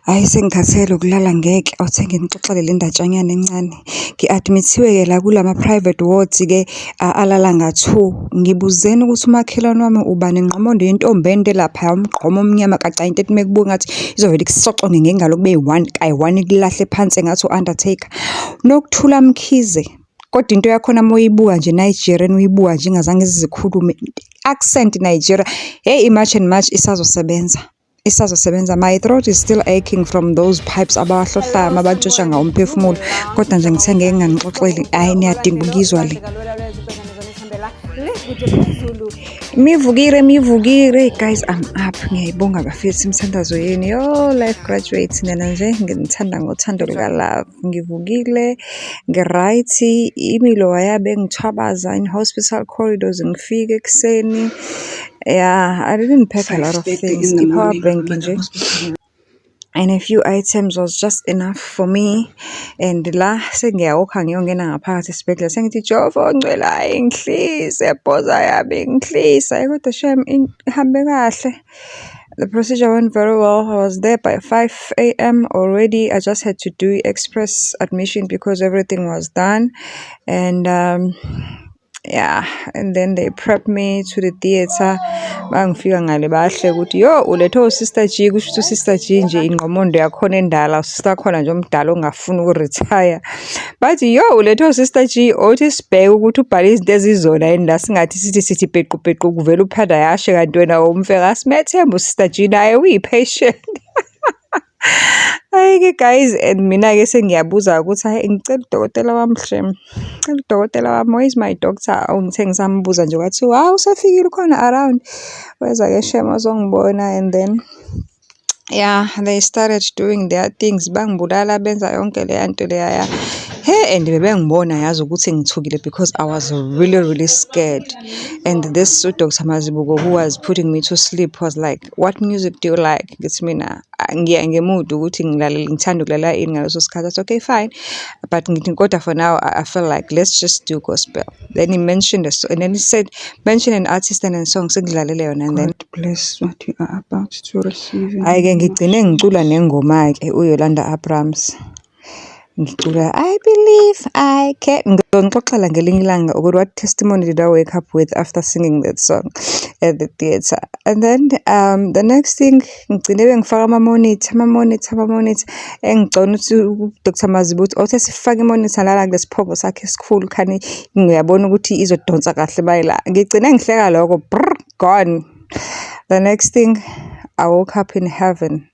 Hhayi sengikhathele ukulala ngeke awuthenge ngixoxele le ndatshanyana encane. Ngi-admit-hiwe-ke la kulama-private wards-ke alala nga-2. Ngibuzeni ukuthi umakhelwane wami ubani ngqomondo yentombi ende laphaya umgqomo omnyama kacanye into ethi mekubuka ngathi izovele ikusoxonge ngengalo kube yi-1 kayi-1 ikulahle phansi engathi u-Undertaker. Nokuthula Mkhize. Kodwa into yakhona moyibuka nje Nigerian uyibuka nje ingazange zikhulume accent Nigeria. Hey, imatch and match isazosebenza. My throat is still aching from those pipes abawahlohlayo abantshosha ngawo umphefumulo. Kodwa nje ngithe ngeke nganixoxeli. Hayi niyadinga ukuzwa le. Mivukile guys, I'm up. Ngiyayibonga bafethu imithandazo yenu. Yo life graduates nina nje ngithanda ngothando lika love. Ngivukile, ngiright, imilo yabe ngithwabaza in hospital corridors ngifike ekseni. Yeah, I didn't pack a lot of things. The power bank nje. And a few items was just enough for me. And la sengiyawokha ngiyongena ngaphakathi esibhedlela sengithi Jehova ongcwelayo ngihlise bhoza yami ngihlise kodwa shem ihambe kahle. The procedure went very well. I was there by 5 a.m. already. I just had to do express admission because everything was done. And yeah, and then they prepped me to the theater. Bangifika ngale bahle ukuthi yo uletho sister G kusho sister G nje ingqomondo yakhona endala sister khona nje omdala ongafuni ukuretire. Bathi yo uletho sister G othi sibheke ukuthi ubhale izinto ezizona yini singathi sithi pequ kuvela uphanda yashe kanti wena umfeka simethemba sister G naye uyipatient. Hayi guys, and mina ke sengiyabuza ukuthi hayi ngicela udokotela wami hle. Ngicela udokotela wami, where is my doctor? Ngithe ngisambuza nje wathi wow usafikile khona around. Weza ke shema uzongibona and then yeah, they started doing their things. Bangibulala benza yonke le nto leya. Hey, and bebengibona yazi ukuthi ngithukile because I was really scared. And this Dr. Mazibuko who was putting me to sleep was like, what music do you like? Ngithi mina ngemood ukuthi ngithanda ukulalela ini ngaleso sikhathi. That's okay, fine. But ngithi kodwa for now I felt like let's just do gospel. Then he mentioned and then he said mention an artist and a song sengilalele yona and then bless what you are about to receive. Hayi ke ngigcine ngicula nengoma ke uYolanda Abrams. Ngicula I believe I can. Ngixoxela ngelinye ilanga ukuthi what testimony did I wake up with after singing that song at the theater. And then the next thing ngigcine bengifaka ama-monitor engigcona ukuthi Dr. Mazibuko othe sifake i-monitor lana kulesiphongo sakhe esikhulu khani ngiyabona ukuthi izodonsa kahle bayila. Ngigcine ngihleka lokho gone. The next thing I woke up in heaven.